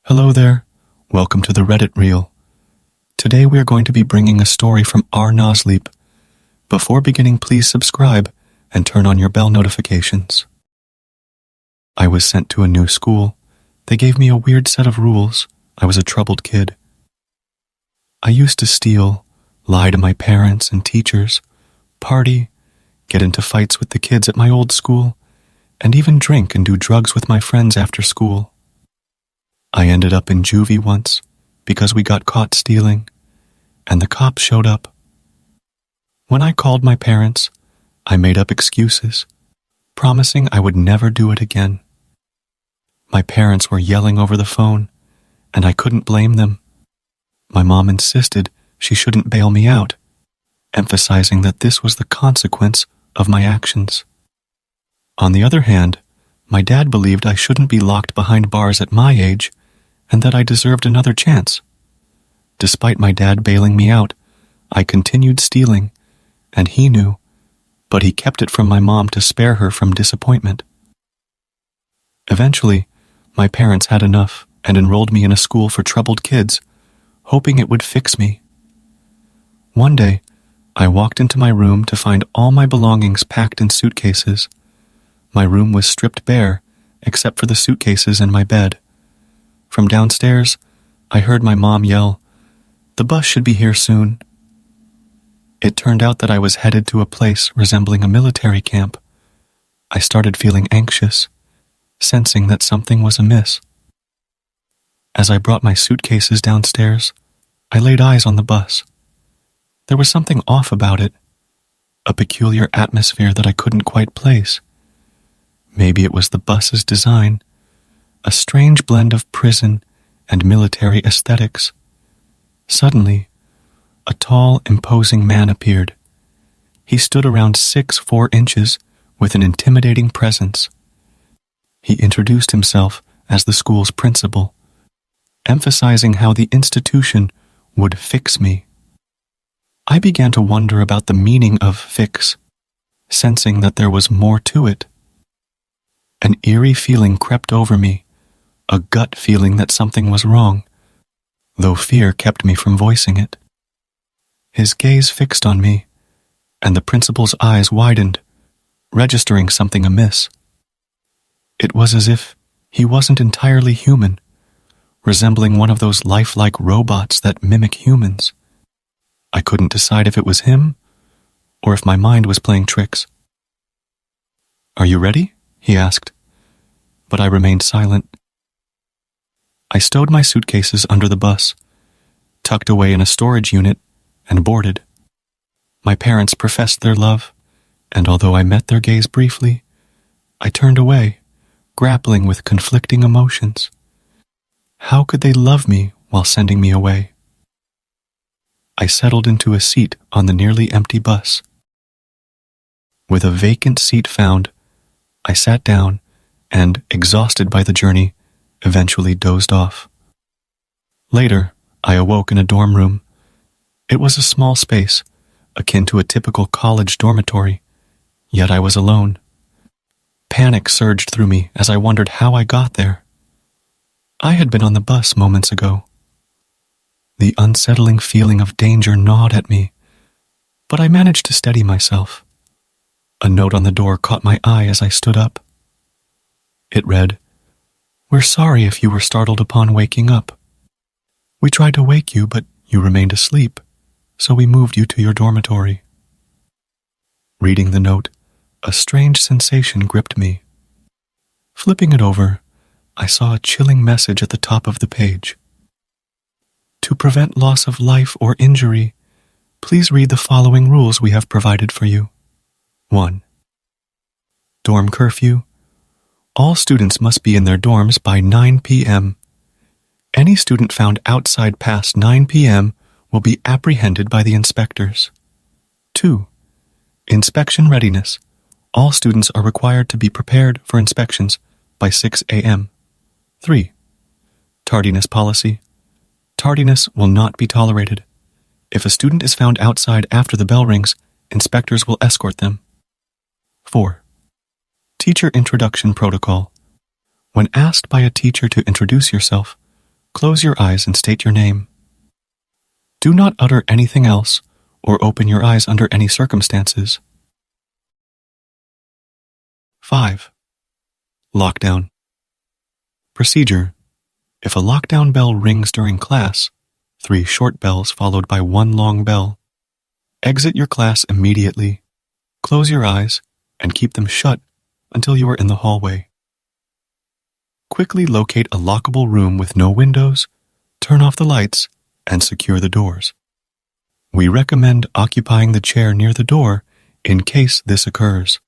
Hello there. Welcome to the Reddit Reel. Today we are going to be bringing a story from our Nosleep. Before beginning, please subscribe and turn on your bell notifications. I was sent to a new school. They gave me a weird set of rules. I was a troubled kid. I used to steal, lie to my parents and teachers, party, get into fights with the kids at my old school, and even drink and do drugs with my friends after school. I ended up in juvie once because we got caught stealing, and the cops showed up. When I called my parents, I made up excuses, promising I would never do it again. My parents were yelling over the phone, and I couldn't blame them. My mom insisted she shouldn't bail me out, emphasizing that this was the consequence of my actions. On the other hand, my dad believed I shouldn't be locked behind bars at my age and that I deserved another chance. Despite my dad bailing me out, I continued stealing, and he knew, but he kept it from my mom to spare her from disappointment. Eventually, my parents had enough and enrolled me in a school for troubled kids, hoping it would fix me. One day, I walked into my room to find all my belongings packed in suitcases. My room was stripped bare, except for the suitcases and my bed. From downstairs, I heard my mom yell, "The bus should be here soon." It turned out that I was headed to a place resembling a military camp. I started feeling anxious, sensing that something was amiss. As I brought my suitcases downstairs, I laid eyes on the bus. There was something off about it, a peculiar atmosphere that I couldn't quite place. Maybe it was the bus's design, a strange blend of prison and military aesthetics. Suddenly, a tall, imposing man appeared. He stood around 6'4" with an intimidating presence. He introduced himself as the school's principal, emphasizing how the institution would fix me. I began to wonder about the meaning of fix, sensing that there was more to it. An eerie feeling crept over me, a gut feeling that something was wrong, though fear kept me from voicing it. His gaze fixed on me, and the principal's eyes widened, registering something amiss. It was as if he wasn't entirely human, resembling one of those lifelike robots that mimic humans. I couldn't decide if it was him, or if my mind was playing tricks. "Are you ready?" he asked, but I remained silent. I stowed my suitcases under the bus, tucked away in a storage unit, and boarded. My parents professed their love, and although I met their gaze briefly, I turned away, grappling with conflicting emotions. How could they love me while sending me away? I settled into a seat on the nearly empty bus. With a vacant seat found, I sat down and, exhausted by the journey, eventually dozed off. Later, I awoke in a dorm room. It was a small space, akin to a typical college dormitory, yet I was alone. Panic surged through me as I wondered how I got there. I had been on the bus moments ago. The unsettling feeling of danger gnawed at me, but I managed to steady myself. A note on the door caught my eye as I stood up. It read, "We're sorry if you were startled upon waking up. We tried to wake you, but you remained asleep, so we moved you to your dormitory." Reading the note, a strange sensation gripped me. Flipping it over, I saw a chilling message at the top of the page. "To prevent loss of life or injury, please read the following rules we have provided for you. 1. Dorm curfew. All students must be in their dorms by 9 p.m. Any student found outside past 9 p.m. will be apprehended by the inspectors. 2. Inspection readiness. All students are required to be prepared for inspections by 6 a.m. 3. Tardiness policy. Tardiness will not be tolerated. If a student is found outside after the bell rings, inspectors will escort them. 4. Teacher introduction protocol. When asked by a teacher to introduce yourself, Close your eyes and state your name. Do not utter anything else or open your eyes under any circumstances. 5. Lockdown. Procedure. If a lockdown bell rings during class, 3 short bells followed by 1 long bell, exit your class immediately. Close your eyes and keep them shut until you are in the hallway. Quickly locate a lockable room with no windows, turn off the lights, and secure the doors. We recommend occupying the chair near the door in case this occurs.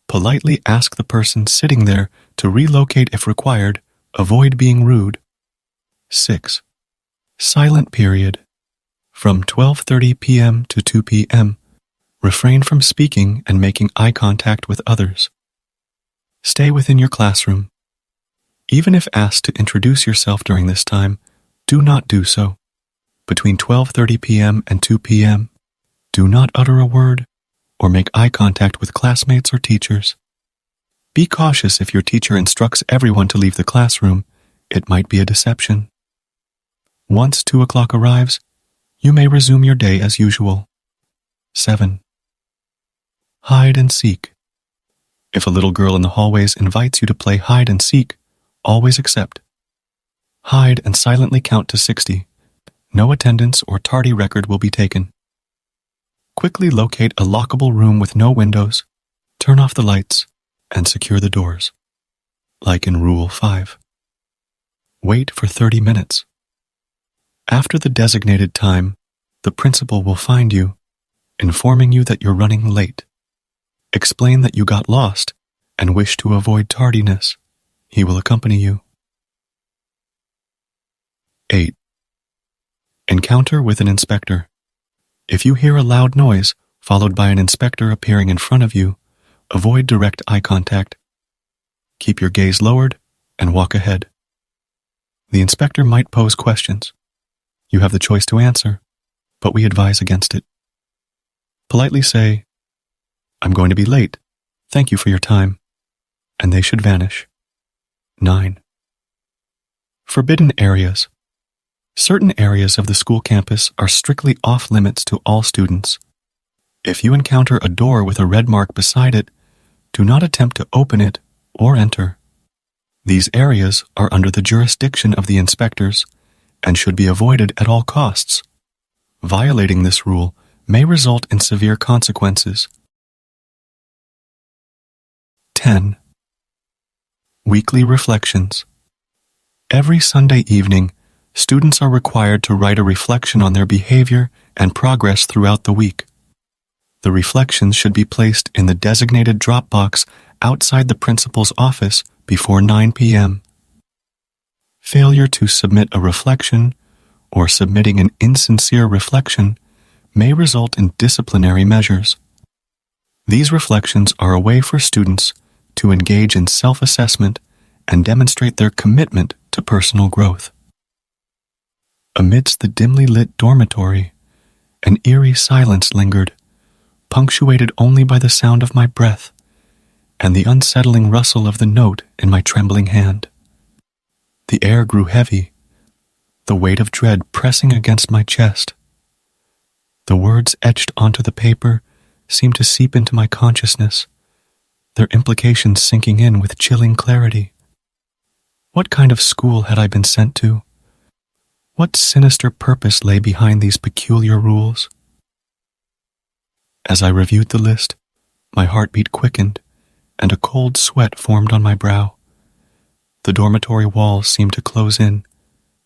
Politely ask the person sitting there to relocate if required. Avoid being rude. 6. Silent period. From 12:30 p.m. to 2 p.m., refrain from speaking and making eye contact with others. Stay within your classroom. Even if asked to introduce yourself during this time, do not do so. Between 12:30 p.m. and 2 p.m., do not utter a word or make eye contact with classmates or teachers. Be cautious if your teacher instructs everyone to leave the classroom. It might be a deception. Once 2 o'clock arrives, you may resume your day as usual. 7. Hide and seek. If a little girl in the hallways invites you to play hide and seek, always accept. Hide and silently count to 60. No attendance or tardy record will be taken. Quickly locate a lockable room with no windows, turn off the lights, and secure the doors. Like in Rule 5. Wait for 30 minutes. After the designated time, the principal will find you, informing you that you're running late. Explain that you got lost and wish to avoid tardiness. He will accompany you. 8. Encounter with an inspector. If you hear a loud noise followed by an inspector appearing in front of you, avoid direct eye contact. Keep your gaze lowered and walk ahead. The inspector might pose questions. You have the choice to answer, but we advise against it. Politely say, "I'm going to be late. Thank you for your time," and they should vanish. 9. Forbidden areas. Certain areas of the school campus are strictly off limits to all students. If you encounter a door with a red mark beside it, do not attempt to open it or enter. These areas are under the jurisdiction of the inspectors and should be avoided at all costs. Violating this rule may result in severe consequences. 10. Weekly reflections. Every Sunday evening, students are required to write a reflection on their behavior and progress throughout the week. The reflections should be placed in the designated drop box outside the principal's office before 9 p.m. Failure to submit a reflection or submitting an insincere reflection may result in disciplinary measures. These reflections are a way for students to engage in self-assessment and demonstrate their commitment to personal growth. Amidst the dimly lit dormitory, an eerie silence lingered, punctuated only by the sound of my breath and the unsettling rustle of the note in my trembling hand. The air grew heavy, the weight of dread pressing against my chest. The words etched onto the paper seemed to seep into my consciousness, their implications sinking in with chilling clarity. What kind of school had I been sent to? What sinister purpose lay behind these peculiar rules? As I reviewed the list, my heartbeat quickened and a cold sweat formed on my brow. The dormitory walls seemed to close in,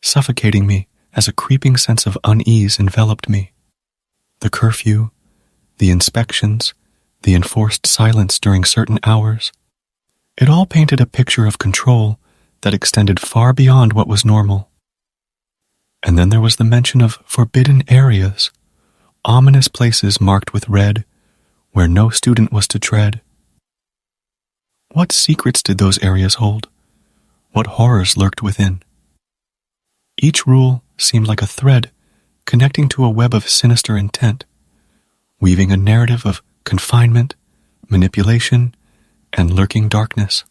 suffocating me as a creeping sense of unease enveloped me. The curfew, the inspections, the enforced silence during certain hours, it all painted a picture of control that extended far beyond what was normal. And then there was the mention of forbidden areas, ominous places marked with red, where no student was to tread. What secrets did those areas hold? What horrors lurked within? Each rule seemed like a thread connecting to a web of sinister intent, weaving a narrative of confinement, manipulation, and lurking darkness.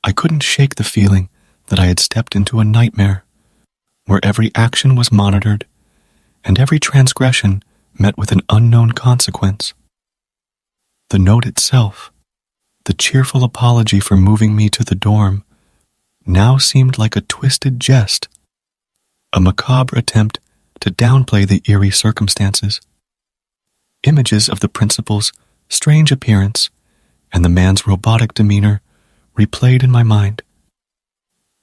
I couldn't shake the feeling that I had stepped into a nightmare, where every action was monitored and every transgression met with an unknown consequence. The note itself, the cheerful apology for moving me to the dorm, now seemed like a twisted jest, a macabre attempt to downplay the eerie circumstances. Images of the principal's strange appearance and the man's robotic demeanor replayed in my mind.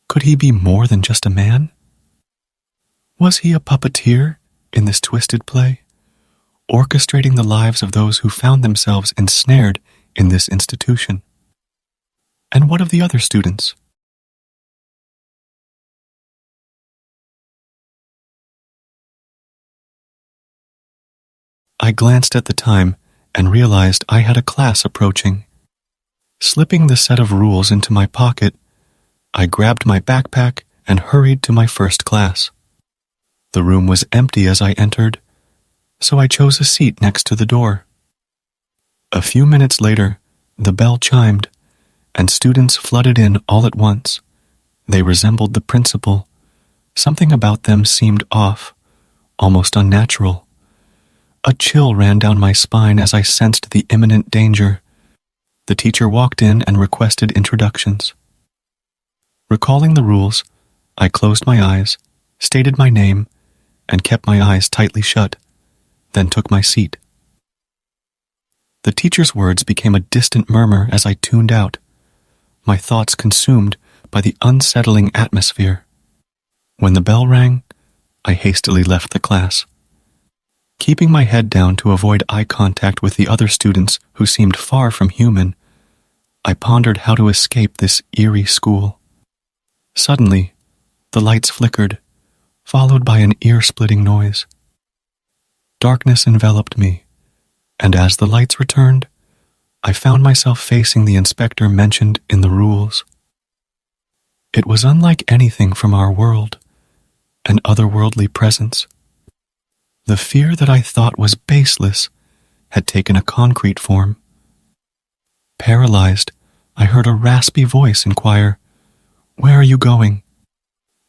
Could he be more than just a man? Was he a puppeteer in this twisted play, orchestrating the lives of those who found themselves ensnared in this institution? And what of the other students? I glanced at the time and realized I had a class approaching. Slipping the set of rules into my pocket, I grabbed my backpack and hurried to my first class. The room was empty as I entered, so I chose a seat next to the door. A few minutes later, the bell chimed, and students flooded in all at once. They resembled the principal. Something about them seemed off, almost unnatural. A chill ran down my spine as I sensed the imminent danger. The teacher walked in and requested introductions. Recalling the rules, I closed my eyes, stated my name, and kept my eyes tightly shut, then took my seat. The teacher's words became a distant murmur as I tuned out, my thoughts consumed by the unsettling atmosphere. When the bell rang, I hastily left the class. Keeping my head down to avoid eye contact with the other students who seemed far from human, I pondered how to escape this eerie school. Suddenly, the lights flickered, followed by an ear-splitting noise. Darkness enveloped me, and as the lights returned, I found myself facing the inspector mentioned in the rules. It was unlike anything from our world, an otherworldly presence. The fear that I thought was baseless had taken a concrete form. Paralyzed, I heard a raspy voice inquire, "Where are you going?"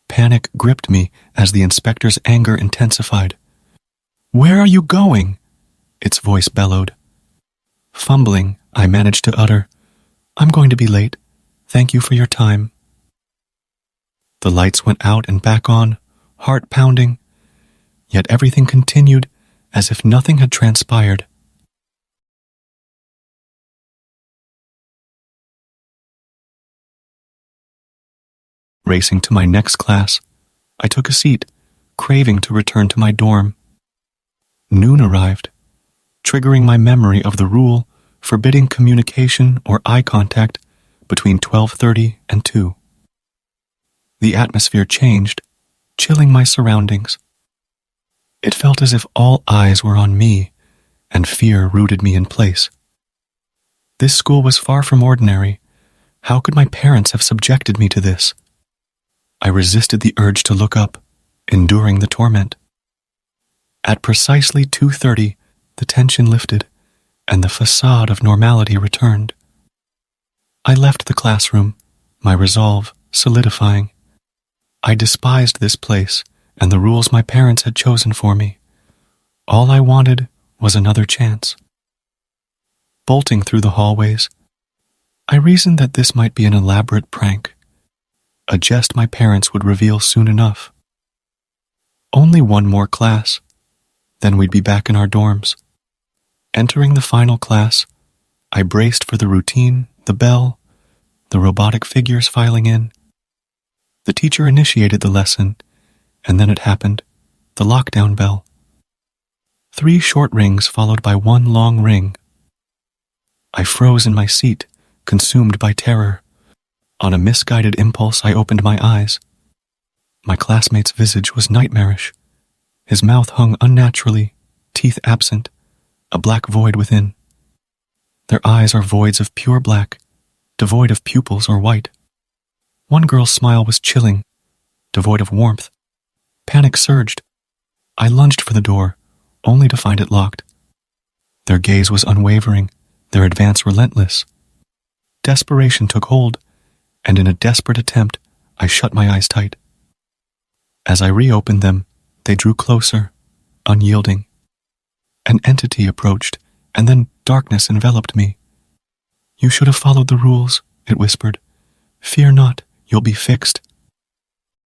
Panic gripped me as the inspector's anger intensified. "Where are you going?" its voice bellowed. Fumbling, I managed to utter, "I'm going to be late. Thank you for your time." The lights went out and back on, heart pounding, yet everything continued as if nothing had transpired. Racing to my next class, I took a seat, craving to return to my dorm. Noon arrived, triggering my memory of the rule forbidding communication or eye contact between 12:30 and 2. The atmosphere changed, chilling my surroundings. It felt as if all eyes were on me, and fear rooted me in place. This school was far from ordinary. How could my parents have subjected me to this? I resisted the urge to look up, enduring the torment. At precisely 2:30, the tension lifted, and the facade of normality returned. I left the classroom, my resolve solidifying. I despised this place and the rules my parents had chosen for me. All I wanted was another chance. Bolting through the hallways, I reasoned that this might be an elaborate prank, a jest my parents would reveal soon enough. Only one more class, then we'd be back in our dorms. Entering the final class, I braced for the routine, the bell, the robotic figures filing in. The teacher initiated the lesson, and then it happened, the lockdown bell. 3 short rings followed by 1 long ring. I froze in my seat, consumed by terror. On a misguided impulse, I opened my eyes. My classmate's visage was nightmarish. His mouth hung unnaturally, teeth absent, a black void within. Their eyes are voids of pure black, devoid of pupils or white. One girl's smile was chilling, devoid of warmth. Panic surged. I lunged for the door, only to find it locked. Their gaze was unwavering, their advance relentless. Desperation took hold, and in a desperate attempt, I shut my eyes tight. As I reopened them, they drew closer, unyielding. An entity approached, and then darkness enveloped me. "You should have followed the rules," it whispered. "Fear not, you'll be fixed."